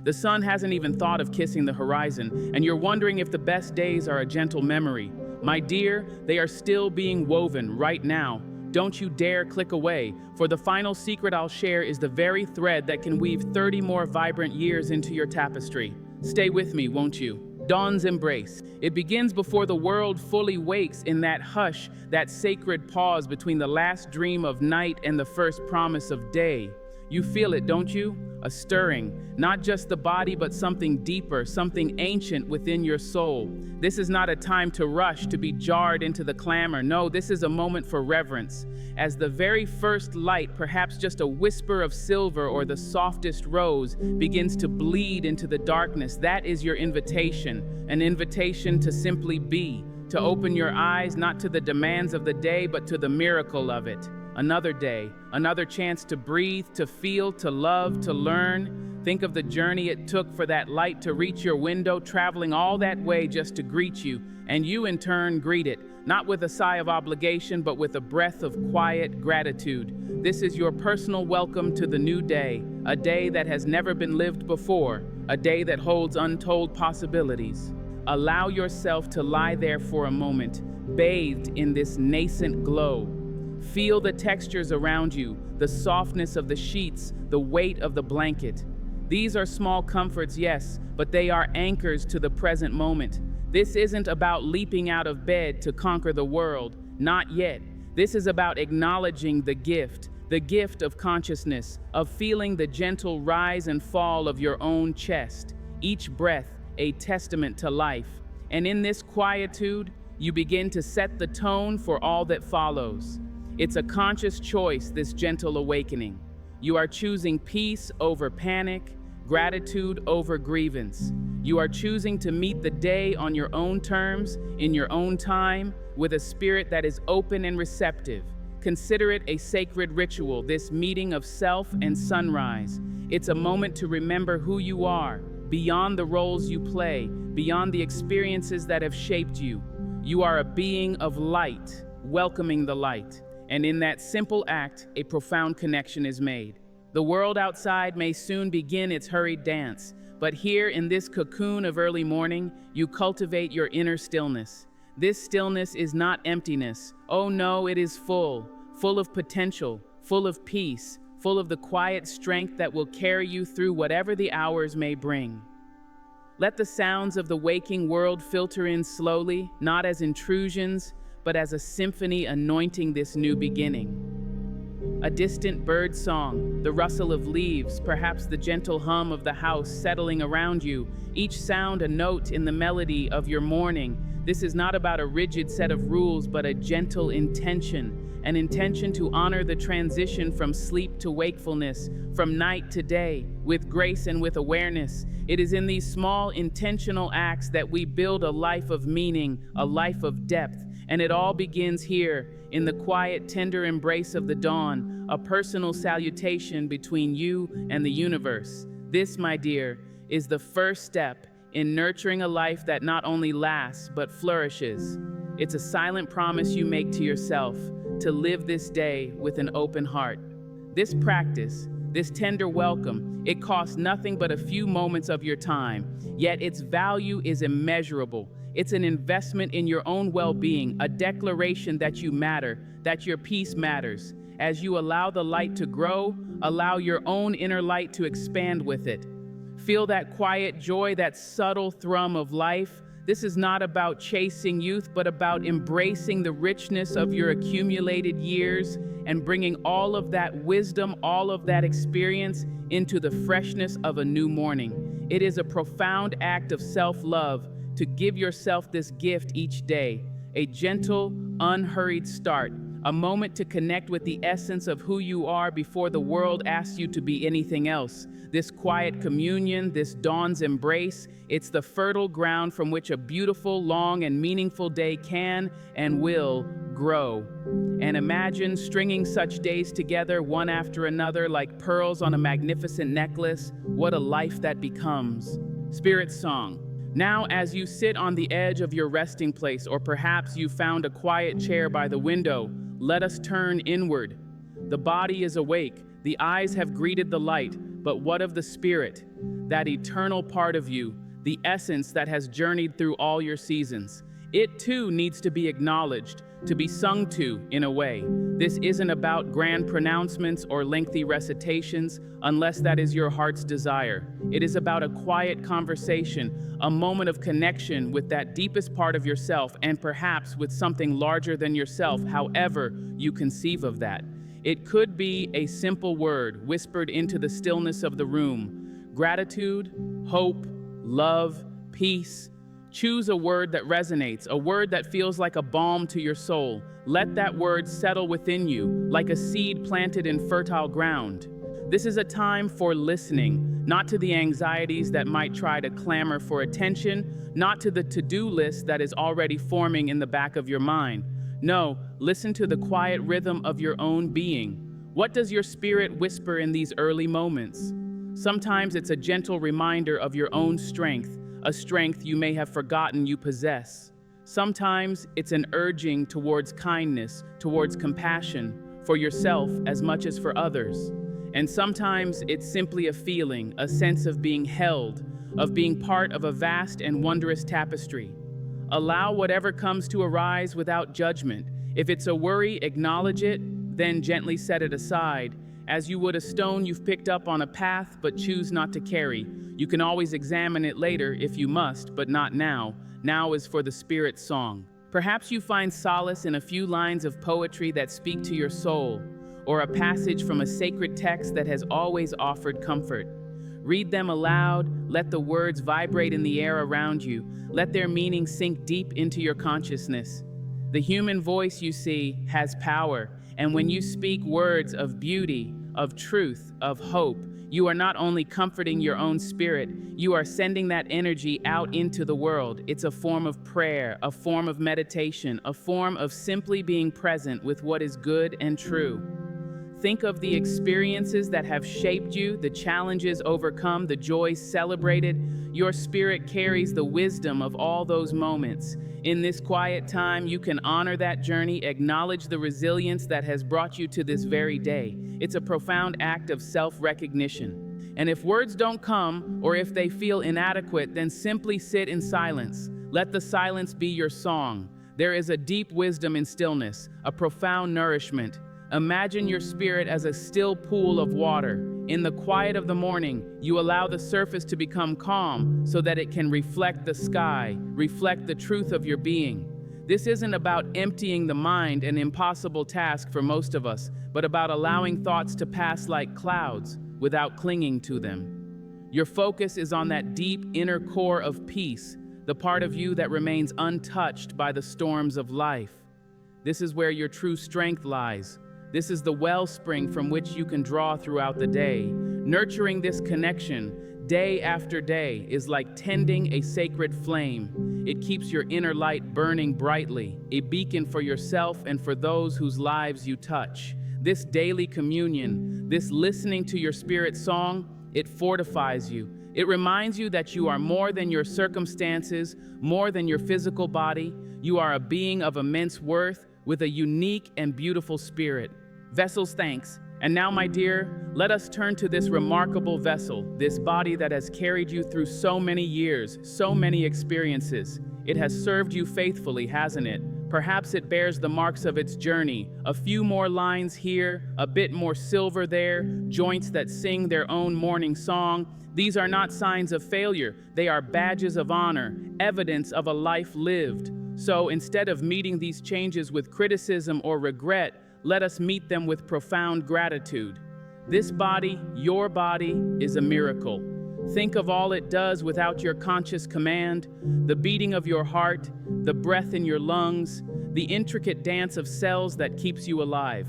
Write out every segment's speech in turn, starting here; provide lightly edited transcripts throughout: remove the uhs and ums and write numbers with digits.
The sun hasn't even thought of kissing the horizon, and you're wondering if the best days are a gentle memory. My dear, they are still being woven right now. Don't you dare click away, for the final secret I'll share is the very thread that can weave 30 more vibrant years into your tapestry. Stay with me, won't you? Dawn's embrace. It begins before the world fully wakes, in that hush, that sacred pause between the last dream of night and the first promise of day. You feel it, don't you? A stirring, not just the body, but something deeper, something ancient within your soul. This is not a time to rush, to be jarred into the clamor. No, this is a moment for reverence. As the very first light, perhaps just a whisper of silver or the softest rose, begins to bleed into the darkness, that is your invitation. An invitation to simply be, to open your eyes not to the demands of the day, but to the miracle of it. Another day, another chance to breathe, to feel, to love, to learn. Think of the journey it took for that light to reach your window, traveling all that way just to greet you, and you in turn greet it, not with a sigh of obligation, but with a breath of quiet gratitude. This is your personal welcome to the new day, a day that has never been lived before, a day that holds untold possibilities. Allow yourself to lie there for a moment, bathed in this nascent glow. Feel the textures around you, the softness of the sheets, the weight of the blanket. These are small comforts, yes, but they are anchors to the present moment. This isn't about leaping out of bed to conquer the world, not yet. This is about acknowledging the gift of consciousness, of feeling the gentle rise and fall of your own chest, each breath a testament to life. And in this quietude, you begin to set the tone for all that follows. It's a conscious choice, this gentle awakening. You are choosing peace over panic, gratitude over grievance. You are choosing to meet the day on your own terms, in your own time, with a spirit that is open and receptive. Consider it a sacred ritual, this meeting of self and sunrise. It's a moment to remember who you are, beyond the roles you play, beyond the experiences that have shaped you. You are a being of light, welcoming the light. And in that simple act, a profound connection is made. The world outside may soon begin its hurried dance, but here in this cocoon of early morning, you cultivate your inner stillness. This stillness is not emptiness. Oh no, it is full of potential, full of peace, full of the quiet strength that will carry you through whatever the hours may bring. Let the sounds of the waking world filter in slowly, not as intrusions, but as a symphony anointing this new beginning. A distant bird song, the rustle of leaves, perhaps the gentle hum of the house settling around you, each sound a note in the melody of your morning. This is not about a rigid set of rules, but a gentle intention, an intention to honor the transition from sleep to wakefulness, from night to day, with grace and with awareness. It is in these small, intentional acts that we build a life of meaning, a life of depth. And it all begins here, in the quiet, tender embrace of the dawn, a personal salutation between you and the universe. This, my dear, is the first step in nurturing a life that not only lasts, but flourishes. It's a silent promise you make to yourself to live this day with an open heart. This practice, this tender welcome, it costs nothing but a few moments of your time, yet its value is immeasurable. It's an investment in your own well-being, a declaration that you matter, that your peace matters. As you allow the light to grow, allow your own inner light to expand with it. Feel that quiet joy, that subtle thrum of life. This is not about chasing youth, but about embracing the richness of your accumulated years and bringing all of that wisdom, all of that experience into the freshness of a new morning. It is a profound act of self-love to give yourself this gift each day, a gentle, unhurried start, a moment to connect with the essence of who you are before the world asks you to be anything else. This quiet communion, this dawn's embrace, it's the fertile ground from which a beautiful, long, and meaningful day can and will grow. And imagine stringing such days together one after another like pearls on a magnificent necklace. What a life that becomes. Spirit Song. Now, as you sit on the edge of your resting place, or perhaps you found a quiet chair by the window, let us turn inward. The body is awake, the eyes have greeted the light, But what of the spirit, that eternal part of you, the essence that has journeyed through all your seasons? It too needs to be acknowledged, to be sung to in a way. This isn't about grand pronouncements or lengthy recitations, unless that is your heart's desire. It is about a quiet conversation, a moment of connection with that deepest part of yourself, and perhaps with something larger than yourself, however you conceive of that. It could be a simple word whispered into the stillness of the room. Gratitude, hope, love, peace. Choose a word that resonates, a word that feels like a balm to your soul. Let that word settle within you, like a seed planted in fertile ground. This is a time for listening, not to the anxieties that might try to clamor for attention, not to the to-do list that is already forming in the back of your mind. No, listen to the quiet rhythm of your own being. What does your spirit whisper in these early moments? Sometimes it's a gentle reminder of your own strength, a strength you may have forgotten you possess. Sometimes it's an urging towards kindness, towards compassion, for yourself as much as for others. And sometimes it's simply a feeling, a sense of being held, of being part of a vast and wondrous tapestry. Allow whatever comes to arise without judgment. If it's a worry, acknowledge it, then gently set it aside, as you would a stone you've picked up on a path but choose not to carry. You can always examine it later if you must, but not now. Now is for the spirit's song. Perhaps you find solace in a few lines of poetry that speak to your soul, or a passage from a sacred text that has always offered comfort. Read them aloud, let the words vibrate in the air around you, let their meaning sink deep into your consciousness. The human voice, you see, has power, and when you speak words of beauty, of truth, of hope, you are not only comforting your own spirit, you are sending that energy out into the world. It's a form of prayer, a form of meditation, a form of simply being present with what is good and true. Think of the experiences that have shaped you, the challenges overcome, the joys celebrated. Your spirit carries the wisdom of all those moments. In this quiet time, you can honor that journey, acknowledge the resilience that has brought you to this very day. It's a profound act of self-recognition. And if words don't come, or if they feel inadequate, then simply sit in silence. Let the silence be your song. There is a deep wisdom in stillness, a profound nourishment. Imagine your spirit as a still pool of water. In the quiet of the morning, you allow the surface to become calm so that it can reflect the sky, reflect the truth of your being. This isn't about emptying the mind, an impossible task for most of us, but about allowing thoughts to pass like clouds without clinging to them. Your focus is on that deep inner core of peace, the part of you that remains untouched by the storms of life. This is where your true strength lies. This is the wellspring from which you can draw throughout the day. Nurturing this connection day after day is like tending a sacred flame. It keeps your inner light burning brightly, a beacon for yourself and for those whose lives you touch. This daily communion, this listening to your spirit song, it fortifies you. It reminds you that you are more than your circumstances, more than your physical body. You are a being of immense worth with a unique and beautiful spirit. Vessels, thanks. And now, my dear, let us turn to this remarkable vessel, this body that has carried you through so many years, so many experiences. It has served you faithfully, hasn't it? Perhaps it bears the marks of its journey. A few more lines here, a bit more silver there, joints that sing their own morning song. These are not signs of failure. They are badges of honor, evidence of a life lived. So instead of meeting these changes with criticism or regret, let us meet them with profound gratitude. This body, your body, is a miracle. Think of all it does without your conscious command, the beating of your heart, the breath in your lungs, the intricate dance of cells that keeps you alive.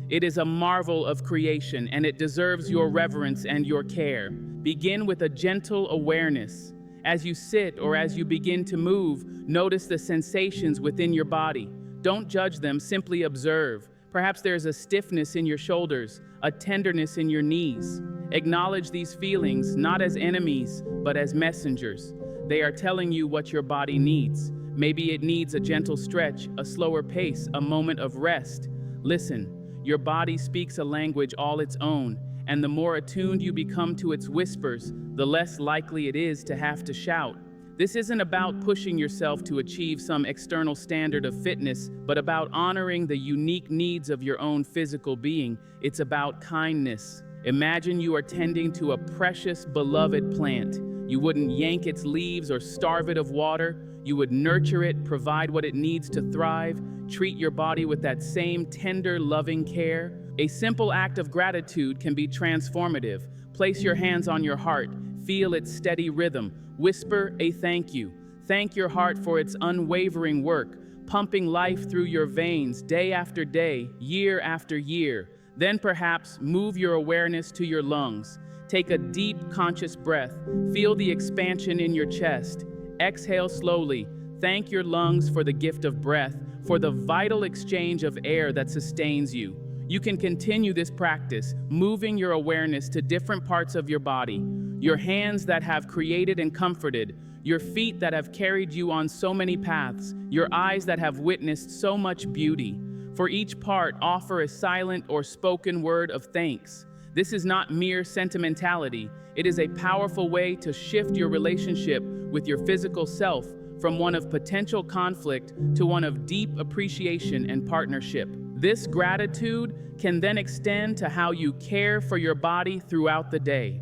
It is a marvel of creation, and it deserves your reverence and your care. Begin with a gentle awareness. As you sit or as you begin to move, notice the sensations within your body. Don't judge them, simply observe. Perhaps there's a stiffness in your shoulders, a tenderness in your knees. Acknowledge these feelings not as enemies, but as messengers. They are telling you what your body needs. Maybe it needs a gentle stretch, a slower pace, a moment of rest. Listen, your body speaks a language all its own. and the more attuned you become to its whispers, the less likely it is to have to shout. This isn't about pushing yourself to achieve some external standard of fitness, but about honoring the unique needs of your own physical being. It's about kindness. Imagine you are tending to a precious, beloved plant. You wouldn't yank its leaves or starve it of water. You would nurture it, provide what it needs to thrive, treat your body with that same tender, loving care. A simple act of gratitude can be transformative. Place your hands on your heart, feel its steady rhythm, whisper a thank you. Thank your heart for its unwavering work, pumping life through your veins day after day, year after year. Then perhaps move your awareness to your lungs. Take a deep, conscious breath. Feel the expansion in your chest. Exhale slowly. Thank your lungs for the gift of breath, for the vital exchange of air that sustains you. You can continue this practice, moving your awareness to different parts of your body. Your hands that have created and comforted, your feet that have carried you on so many paths, your eyes that have witnessed so much beauty. For each part, offer a silent or spoken word of thanks. This is not mere sentimentality. It is a powerful way to shift your relationship with your physical self from one of potential conflict to one of deep appreciation and partnership. This gratitude can then extend to how you care for your body throughout the day.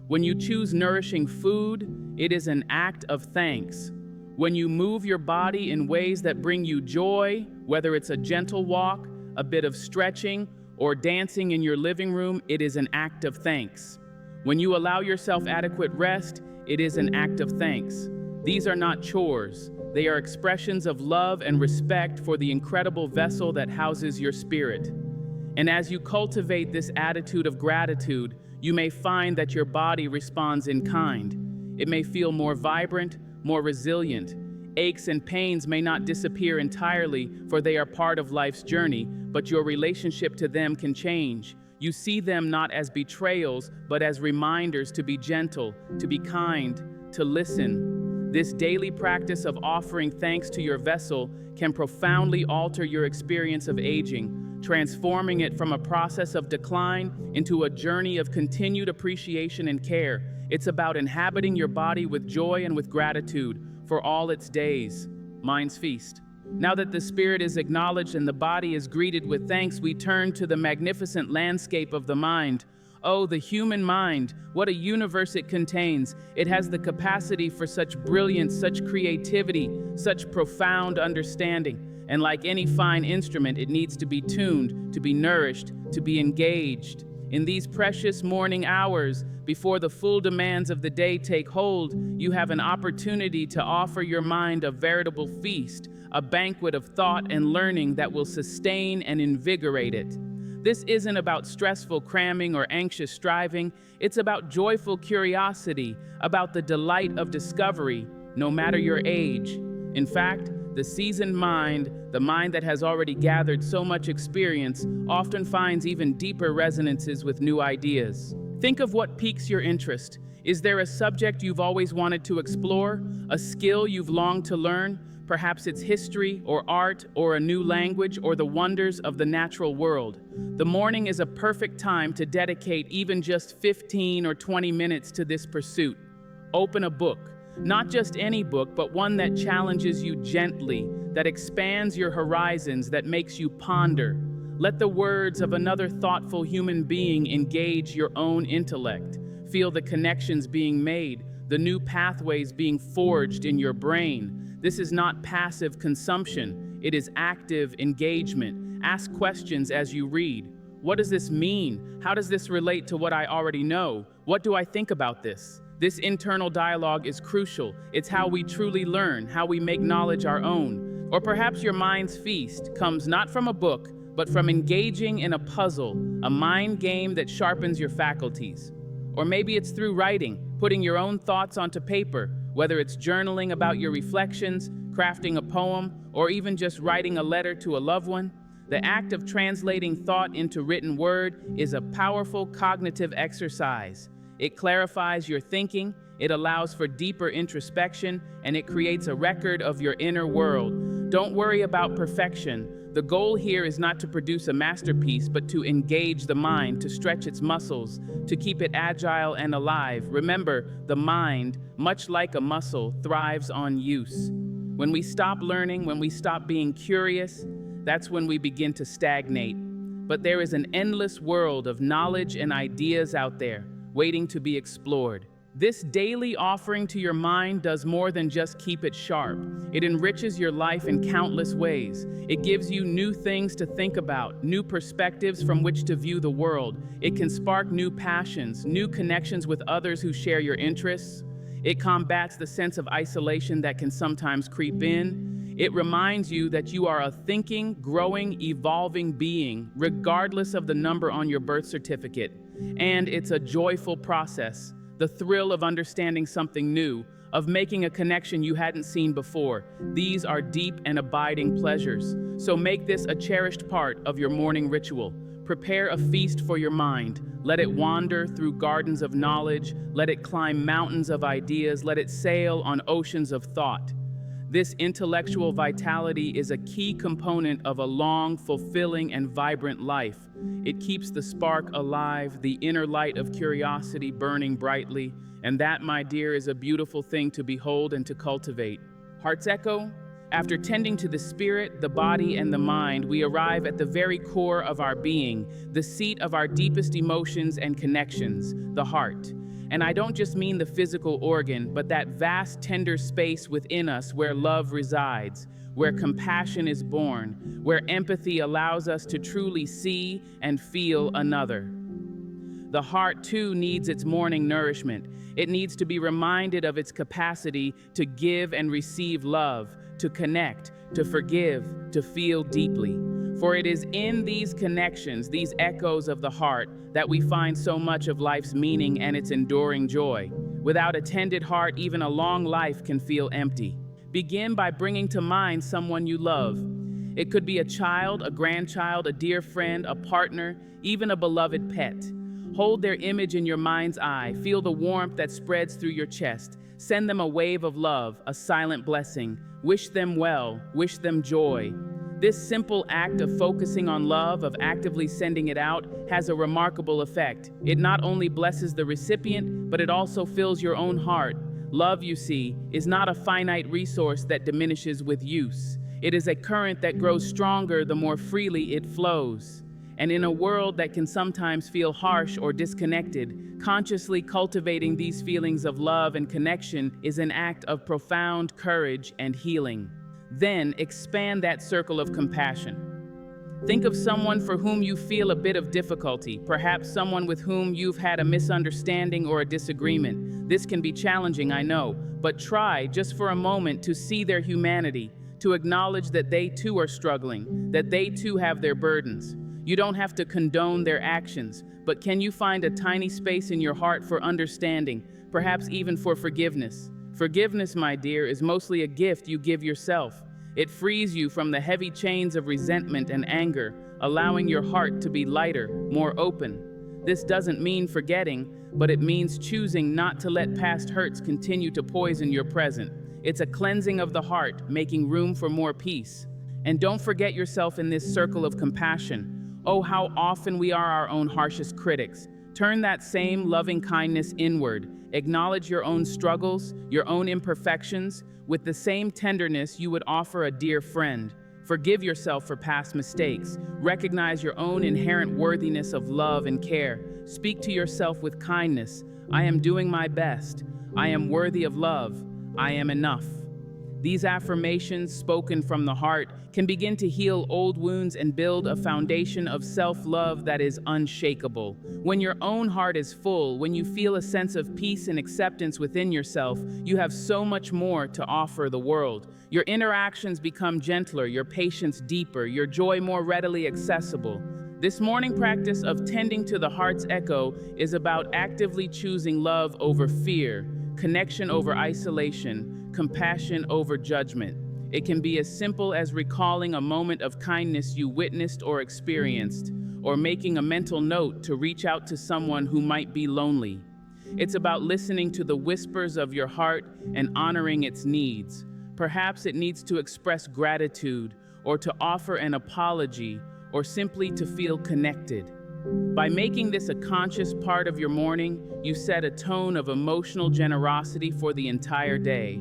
When you choose nourishing food, it is an act of thanks. When you move your body in ways that bring you joy, whether it's a gentle walk, a bit of stretching, or dancing in your living room, it is an act of thanks. When you allow yourself adequate rest, it is an act of thanks. These are not chores. They are expressions of love and respect for the incredible vessel that houses your spirit. And as you cultivate this attitude of gratitude, you may find that your body responds in kind. It may feel more vibrant, more resilient. Aches and pains may not disappear entirely, for they are part of life's journey, but your relationship to them can change. You see them not as betrayals, but as reminders to be gentle, to be kind, to listen. This daily practice of offering thanks to your vessel can profoundly alter your experience of aging, transforming it from a process of decline into a journey of continued appreciation and care. It's about inhabiting your body with joy and with gratitude for all its days. Mind's feast. Now that the spirit is acknowledged and the body is greeted with thanks, we turn to the magnificent landscape of the mind. Oh, the human mind, what a universe it contains. It has the capacity for such brilliance, such creativity, such profound understanding. And like any fine instrument, it needs to be tuned, to be nourished, to be engaged. In these precious morning hours, before the full demands of the day take hold, you have an opportunity to offer your mind a veritable feast, a banquet of thought and learning that will sustain and invigorate it. This isn't about stressful cramming or anxious striving. It's about joyful curiosity, about the delight of discovery, no matter your age. In fact, the seasoned mind, the mind that has already gathered so much experience, often finds even deeper resonances with new ideas. Think of what piques your interest. Is there a subject you've always wanted to explore? A skill you've longed to learn? Perhaps it's history or art or a new language or the wonders of the natural world. The morning is a perfect time to dedicate even just 15 or 20 minutes to this pursuit. Open a book. Not just any book, but one that challenges you gently, that expands your horizons, that makes you ponder. Let the words of another thoughtful human being engage your own intellect. Feel the connections being made, the new pathways being forged in your brain. This is not passive consumption, it is active engagement. Ask questions as you read. What does this mean? How does this relate to what I already know? What do I think about this? This internal dialogue is crucial. It's how we truly learn, how we make knowledge our own. Or perhaps your mind's feast comes not from a book, but from engaging in a puzzle, a mind game that sharpens your faculties. Or maybe it's through writing, putting your own thoughts onto paper, whether it's journaling about your reflections, crafting a poem, or even just writing a letter to a loved one. The act of translating thought into written word is a powerful cognitive exercise. It clarifies your thinking, it allows for deeper introspection, and it creates a record of your inner world. Don't worry about perfection. The goal here is not to produce a masterpiece, but to engage the mind, to stretch its muscles, to keep it agile and alive. Remember, the mind, much like a muscle, thrives on use. When we stop learning, when we stop being curious, that's when we begin to stagnate. But there is an endless world of knowledge and ideas out there, waiting to be explored. This daily offering to your mind does more than just keep it sharp. It enriches your life in countless ways. It gives you new things to think about, new perspectives from which to view the world. It can spark new passions, new connections with others who share your interests. It combats the sense of isolation that can sometimes creep in. It reminds you that you are a thinking, growing, evolving being, regardless of the number on your birth certificate. And it's a joyful process. The thrill of understanding something new, of making a connection you hadn't seen before. These are deep and abiding pleasures. So make this a cherished part of your morning ritual. Prepare a feast for your mind. Let it wander through gardens of knowledge. Let it climb mountains of ideas. Let it sail on oceans of thought. This intellectual vitality is a key component of a long, fulfilling, and vibrant life. It keeps the spark alive, the inner light of curiosity burning brightly, and that, my dear, is a beautiful thing to behold and to cultivate. Heart's Echo, after tending to the spirit, the body, and the mind, we arrive at the very core of our being, the seat of our deepest emotions and connections, the heart. And I don't just mean the physical organ, but that vast, tender space within us where love resides, where compassion is born, where empathy allows us to truly see and feel another. The heart, too, needs its morning nourishment. It needs to be reminded of its capacity to give and receive love, to connect, to forgive, to feel deeply. For it is in these connections, these echoes of the heart, that we find so much of life's meaning and its enduring joy. Without a tended heart, even a long life can feel empty. Begin by bringing to mind someone you love. It could be a child, a grandchild, a dear friend, a partner, even a beloved pet. Hold their image in your mind's eye. Feel the warmth that spreads through your chest. Send them a wave of love, a silent blessing. Wish them well, wish them joy. This simple act of focusing on love, of actively sending it out, has a remarkable effect. It not only blesses the recipient, but it also fills your own heart. Love, you see, is not a finite resource that diminishes with use. It is a current that grows stronger the more freely it flows. And in a world that can sometimes feel harsh or disconnected, consciously cultivating these feelings of love and connection is an act of profound courage and healing. Then expand that circle of compassion. Think of someone for whom you feel a bit of difficulty, perhaps someone with whom you've had a misunderstanding or a disagreement. This can be challenging, I know, but try just for a moment to see their humanity, to acknowledge that they too are struggling, that they too have their burdens. You don't have to condone their actions, but can you find a tiny space in your heart for understanding, perhaps even for forgiveness? Forgiveness, my dear, is mostly a gift you give yourself. It frees you from the heavy chains of resentment and anger, allowing your heart to be lighter, more open. This doesn't mean forgetting, but it means choosing not to let past hurts continue to poison your present. It's a cleansing of the heart, making room for more peace. And don't forget yourself in this circle of compassion. Oh, how often we are our own harshest critics. Turn that same loving kindness inward. Acknowledge your own struggles, your own imperfections, with the same tenderness you would offer a dear friend. Forgive yourself for past mistakes. Recognize your own inherent worthiness of love and care. Speak to yourself with kindness. I am doing my best. I am worthy of love. I am enough. These affirmations, spoken from the heart, can begin to heal old wounds and build a foundation of self-love that is unshakable. When your own heart is full, when you feel a sense of peace and acceptance within yourself, you have so much more to offer the world. Your interactions become gentler, your patience deeper, your joy more readily accessible. This morning practice of tending to the heart's echo is about actively choosing love over fear, connection over isolation, compassion over judgment. It can be as simple as recalling a moment of kindness you witnessed or experienced, or making a mental note to reach out to someone who might be lonely. It's about listening to the whispers of your heart and honoring its needs. Perhaps it needs to express gratitude, or to offer an apology, or simply to feel connected. By making this a conscious part of your morning, you set a tone of emotional generosity for the entire day.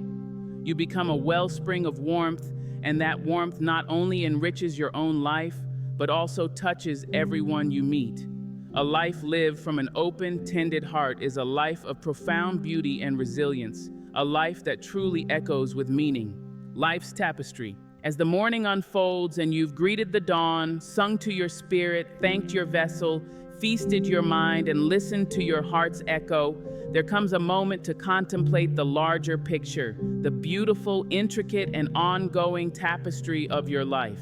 You become a wellspring of warmth, and that warmth not only enriches your own life, but also touches everyone you meet. A life lived from an open, tended heart is a life of profound beauty and resilience, a life that truly echoes with meaning. Life's tapestry. As the morning unfolds and you've greeted the dawn, sung to your spirit, thanked your vessel, feasted your mind, and listened to your heart's echo, there comes a moment to contemplate the larger picture, the beautiful, intricate, and ongoing tapestry of your life.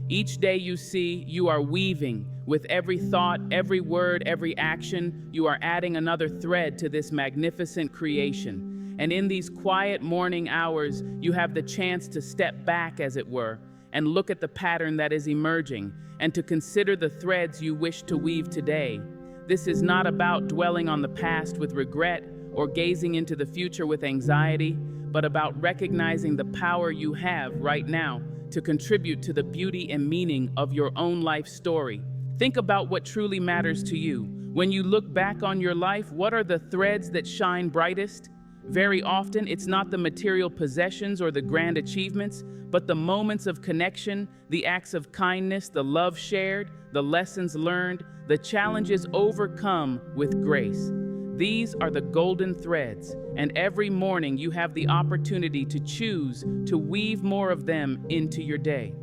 Each day you see, you are weaving. With every thought, every word, every action, you are adding another thread to this magnificent creation. And in these quiet morning hours, you have the chance to step back, as it were, and look at the pattern that is emerging, and to consider the threads you wish to weave today. This is not about dwelling on the past with regret or gazing into the future with anxiety, but about recognizing the power you have right now to contribute to the beauty and meaning of your own life story. Think about what truly matters to you. When you look back on your life, what are the threads that shine brightest? Very often, it's not the material possessions or the grand achievements, but the moments of connection, the acts of kindness, the love shared, the lessons learned, the challenges overcome with grace. These are the golden threads, and every morning you have the opportunity to choose to weave more of them into your day.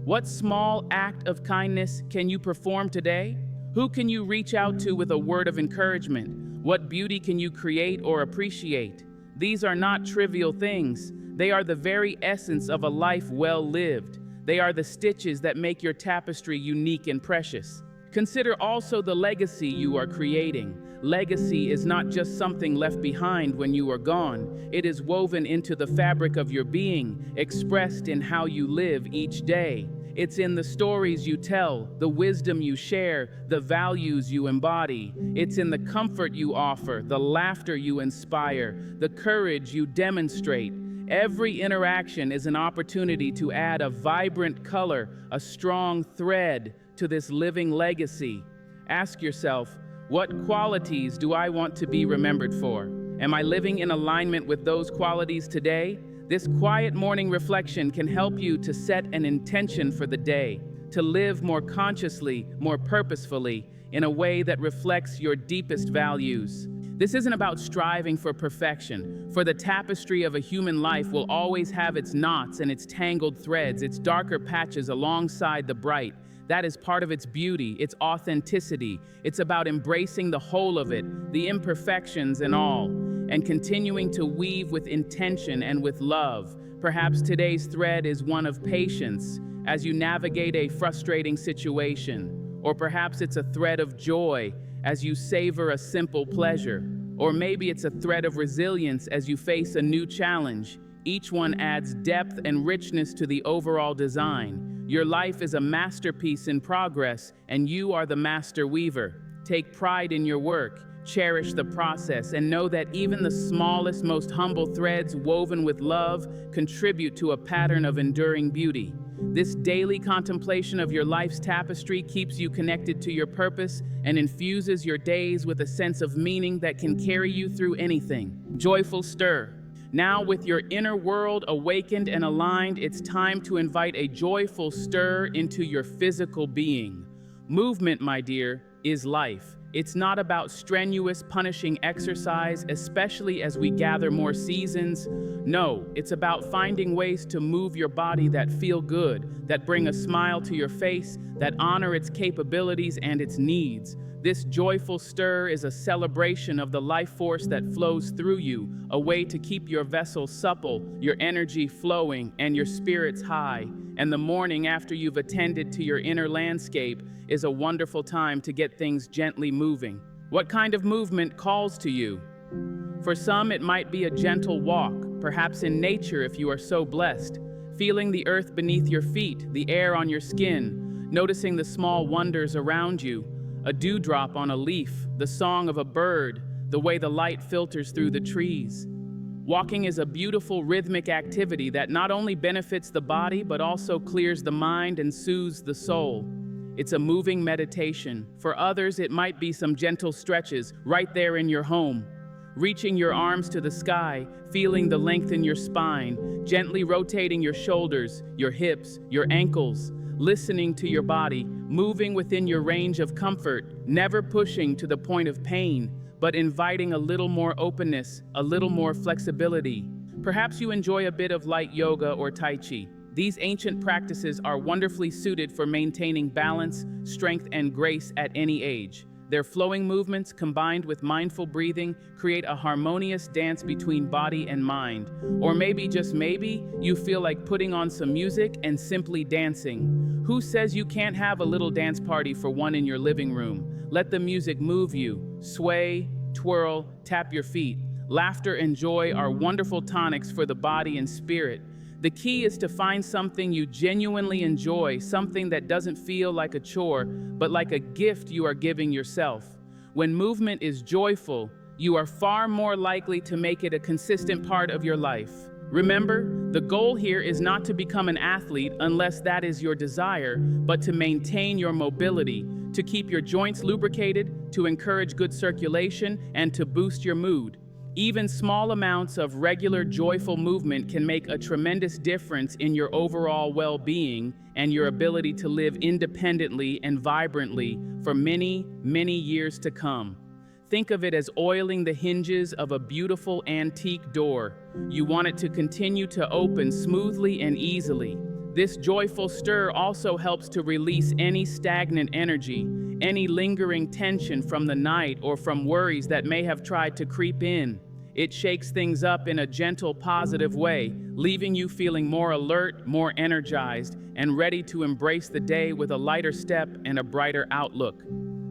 What small act of kindness can you perform today? Who can you reach out to with a word of encouragement? What beauty can you create or appreciate? These are not trivial things. They are the very essence of a life well lived. They are the stitches that make your tapestry unique and precious. Consider also the legacy you are creating. Legacy is not just something left behind when you are gone. It is woven into the fabric of your being, expressed in how you live each day. It's in the stories you tell, the wisdom you share, the values you embody. It's in the comfort you offer, the laughter you inspire, the courage you demonstrate. Every interaction is an opportunity to add a vibrant color, a strong thread to this living legacy. Ask yourself, what qualities do I want to be remembered for? Am I living in alignment with those qualities today? This quiet morning reflection can help you to set an intention for the day, to live more consciously, more purposefully, in a way that reflects your deepest values. This isn't about striving for perfection, for the tapestry of a human life will always have its knots and its tangled threads, its darker patches alongside the bright. That is part of its beauty, its authenticity. It's about embracing the whole of it, the imperfections and all, and continuing to weave with intention and with love. Perhaps today's thread is one of patience as you navigate a frustrating situation. Or perhaps it's a thread of joy as you savor a simple pleasure. Or maybe it's a thread of resilience as you face a new challenge. Each one adds depth and richness to the overall design. Your life is a masterpiece in progress, and you are the master weaver. Take pride in your work. Cherish the process and know that even the smallest, most humble threads woven with love contribute to a pattern of enduring beauty. This daily contemplation of your life's tapestry keeps you connected to your purpose and infuses your days with a sense of meaning that can carry you through anything. Joyful stir. Now, with your inner world awakened and aligned, it's time to invite a joyful stir into your physical being. Movement, my dear, is life. It's not about strenuous, punishing exercise, especially as we gather more seasons. No, it's about finding ways to move your body that feel good, that bring a smile to your face, that honor its capabilities and its needs. This joyful stir is a celebration of the life force that flows through you, a way to keep your vessel supple, your energy flowing, and your spirits high. And the morning after you've attended to your inner landscape is a wonderful time to get things gently moving. What kind of movement calls to you? For some, it might be a gentle walk, perhaps in nature if you are so blessed, feeling the earth beneath your feet, the air on your skin, noticing the small wonders around you, a dewdrop on a leaf, the song of a bird, the way the light filters through the trees. Walking is a beautiful rhythmic activity that not only benefits the body but also clears the mind and soothes the soul. It's a moving meditation. For others, it might be some gentle stretches right there in your home. Reaching your arms to the sky, feeling the length in your spine, gently rotating your shoulders, your hips, your ankles, listening to your body, moving within your range of comfort, never pushing to the point of pain, but inviting a little more openness, a little more flexibility. Perhaps you enjoy a bit of light yoga or tai chi. These ancient practices are wonderfully suited for maintaining balance, strength, and grace at any age. Their flowing movements, combined with mindful breathing, create a harmonious dance between body and mind. Or maybe, just maybe, you feel like putting on some music and simply dancing. Who says you can't have a little dance party for one in your living room? Let the music move you. Sway, twirl, tap your feet. Laughter and joy are wonderful tonics for the body and spirit. The key is to find something you genuinely enjoy, something that doesn't feel like a chore, but like a gift you are giving yourself. When movement is joyful, you are far more likely to make it a consistent part of your life. Remember, the goal here is not to become an athlete unless that is your desire, but to maintain your mobility, to keep your joints lubricated, to encourage good circulation, and to boost your mood. Even small amounts of regular joyful movement can make a tremendous difference in your overall well-being and your ability to live independently and vibrantly for many, many years to come. Think of it as oiling the hinges of a beautiful antique door. You want it to continue to open smoothly and easily. This joyful stir also helps to release any stagnant energy, any lingering tension from the night or from worries that may have tried to creep in. It shakes things up in a gentle, positive way, leaving you feeling more alert, more energized, and ready to embrace the day with a lighter step and a brighter outlook.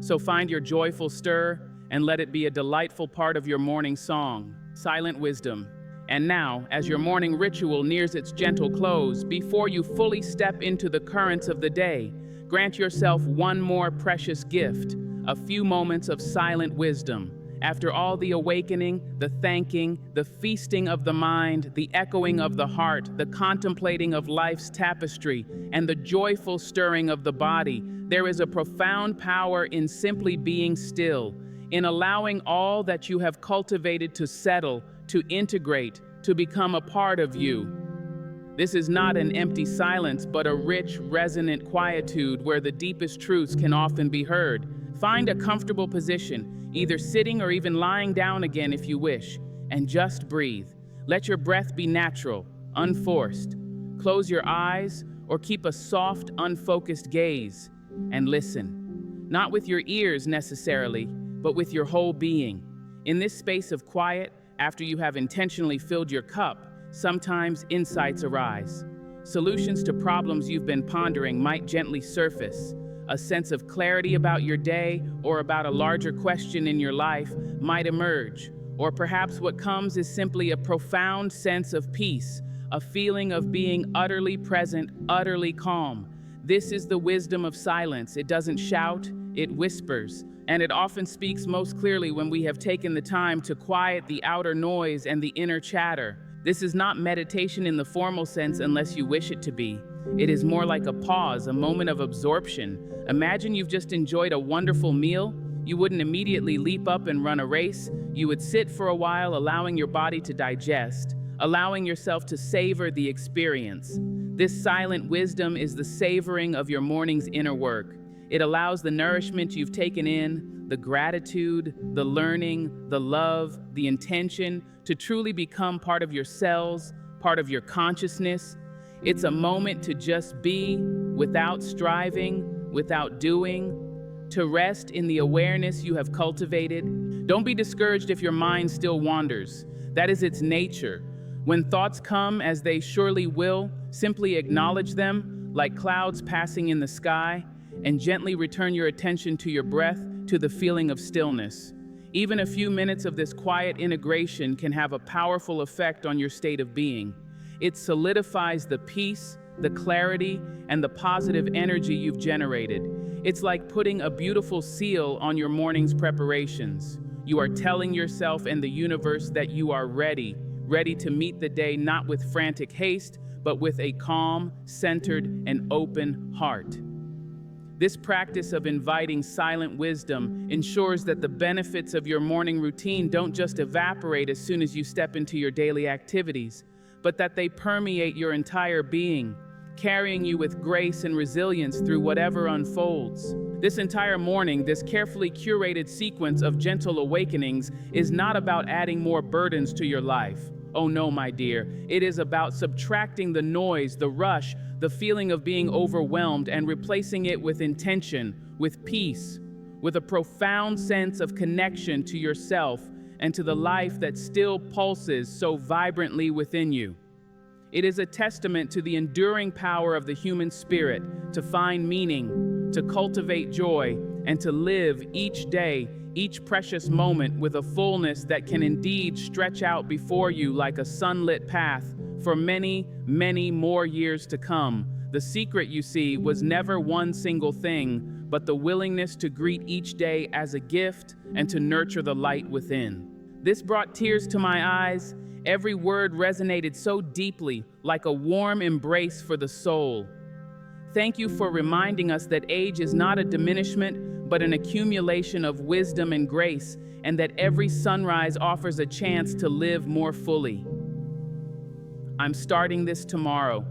So find your joyful stir and let it be a delightful part of your morning song, silent wisdom. And now, as your morning ritual nears its gentle close, before you fully step into the currents of the day, grant yourself one more precious gift, a few moments of silent wisdom. After all the awakening, the thanking, the feasting of the mind, the echoing of the heart, the contemplating of life's tapestry, and the joyful stirring of the body, there is a profound power in simply being still, in allowing all that you have cultivated to settle, to integrate, to become a part of you. This is not an empty silence, but a rich, resonant quietude where the deepest truths can often be heard. Find a comfortable position, either sitting or even lying down again if you wish, and just breathe. Let your breath be natural, unforced. Close your eyes or keep a soft, unfocused gaze and listen. Not with your ears necessarily, but with your whole being. In this space of quiet, after you have intentionally filled your cup, sometimes insights arise. Solutions to problems you've been pondering might gently surface. A sense of clarity about your day or about a larger question in your life might emerge. Or perhaps what comes is simply a profound sense of peace, a feeling of being utterly present, utterly calm. This is the wisdom of silence. It doesn't shout, it whispers. And it often speaks most clearly when we have taken the time to quiet the outer noise and the inner chatter. This is not meditation in the formal sense unless you wish it to be. It is more like a pause, a moment of absorption. Imagine you've just enjoyed a wonderful meal. You wouldn't immediately leap up and run a race. You would sit for a while, allowing your body to digest, allowing yourself to savor the experience. This silent wisdom is the savoring of your morning's inner work. It allows the nourishment you've taken in, the gratitude, the learning, the love, the intention to truly become part of your cells, part of your consciousness. It's a moment to just be, without striving, without doing, to rest in the awareness you have cultivated. Don't be discouraged if your mind still wanders. That is its nature. When thoughts come, as they surely will, simply acknowledge them like clouds passing in the sky, and gently return your attention to your breath, to the feeling of stillness. Even a few minutes of this quiet integration can have a powerful effect on your state of being. It solidifies the peace, the clarity, and the positive energy you've generated. It's like putting a beautiful seal on your morning's preparations. You are telling yourself and the universe that you are ready, ready to meet the day not with frantic haste, but with a calm, centered, and open heart. This practice of inviting silent wisdom ensures that the benefits of your morning routine don't just evaporate as soon as you step into your daily activities, but that they permeate your entire being, carrying you with grace and resilience through whatever unfolds. This entire morning, this carefully curated sequence of gentle awakenings is not about adding more burdens to your life. Oh no, my dear. It is about subtracting the noise, the rush, the feeling of being overwhelmed, and replacing it with intention, with peace, with a profound sense of connection to yourself and to the life that still pulses so vibrantly within you. It is a testament to the enduring power of the human spirit to find meaning, to cultivate joy, and to live each day, each precious moment with a fullness that can indeed stretch out before you like a sunlit path for many, many more years to come. The secret, you see, was never one single thing, but the willingness to greet each day as a gift and to nurture the light within. This brought tears to my eyes. Every word resonated so deeply, like a warm embrace for the soul. Thank you for reminding us that age is not a diminishment, but an accumulation of wisdom and grace, and that every sunrise offers a chance to live more fully. I'm starting this tomorrow,